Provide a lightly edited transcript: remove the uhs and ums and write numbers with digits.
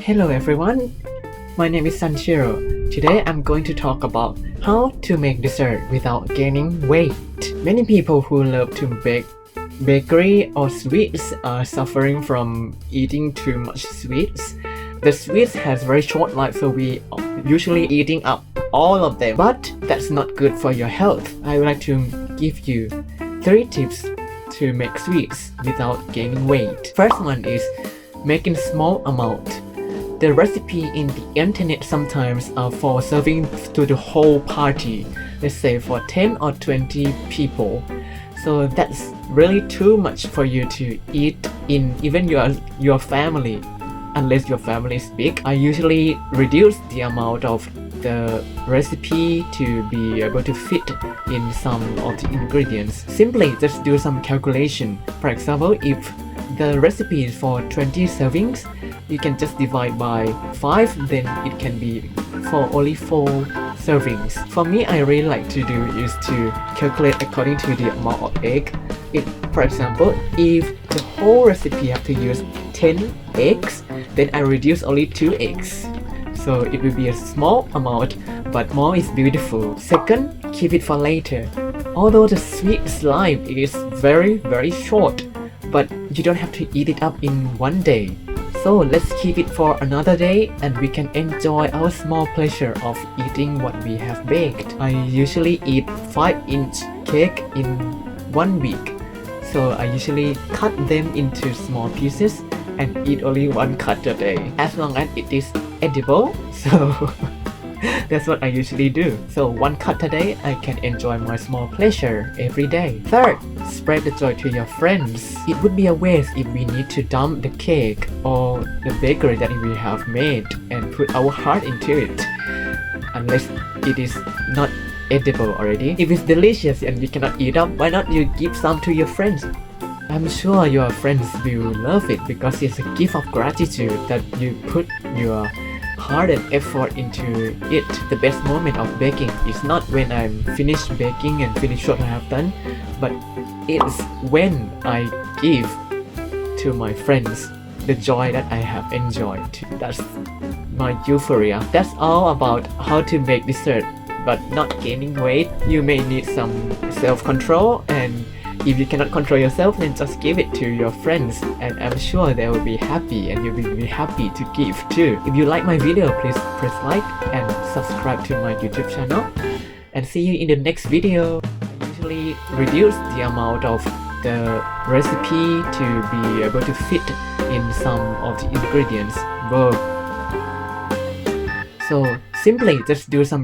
Hello everyone, my name is Sanchiro. Today I'm going to talk about how to make dessert without gaining weight. Many people who love to bake bakery or sweets are suffering from eating too much sweets. The sweets has very short life, so we usually eating up all of them, but that's not good for your health. I would like to give you 3 tips to make sweets without gaining weight. First one is making small amount. The recipe in the internet sometimes are for serving to the whole party, let's say for 10 or 20 people. So that's really too much for you to eat in even your family, unless your family is big. I usually reduce the amount of the recipe to be able to fit in some of the ingredients. Simply just do some calculation. For example, if the recipe is for 20 servings, you can just divide by 5, then it can be for only 4 servings. For me, I really like to do is to calculate according to the amount of egg. For example, if the whole recipe have to use 10 eggs, then I reduce only 2 eggs. So it will be a small amount, but more is beautiful. Second, keep it for later. Although the sweet's life is very short, but you don't have to eat it up in one day. So let's keep it for another day and we can enjoy our small pleasure of eating what we have baked. I usually eat 5-inch cake in 1 week. So I usually cut them into small pieces and eat only 1 cut a day, as long as it is edible. So that's what I usually do. So 1 cut a day, I can enjoy my small pleasure every day. Third, spread the joy to your friends. It would be a waste if we need to dump the cake or the bakery that we have made and put our heart into it, unless it is not edible already. If it's delicious and you cannot eat up, why not you give some to your friends? I'm sure your friends will love it because it's a gift of gratitude that you put your heart and effort into it. The best moment of baking is not when I'm finished baking and finish what I have done, but it's when I give to my friends the joy that I have enjoyed. That's my euphoria. That's all about how to make dessert but not gaining weight. You may need some self-control, and if you cannot control yourself, then just give it to your friends and I'm sure they will be happy and you will be happy to give too. If you like my video, please press like and subscribe to my YouTube channel, and see you in the next video. I usually reduce the amount of the recipe to be able to fit in some of the ingredients. So simply just do some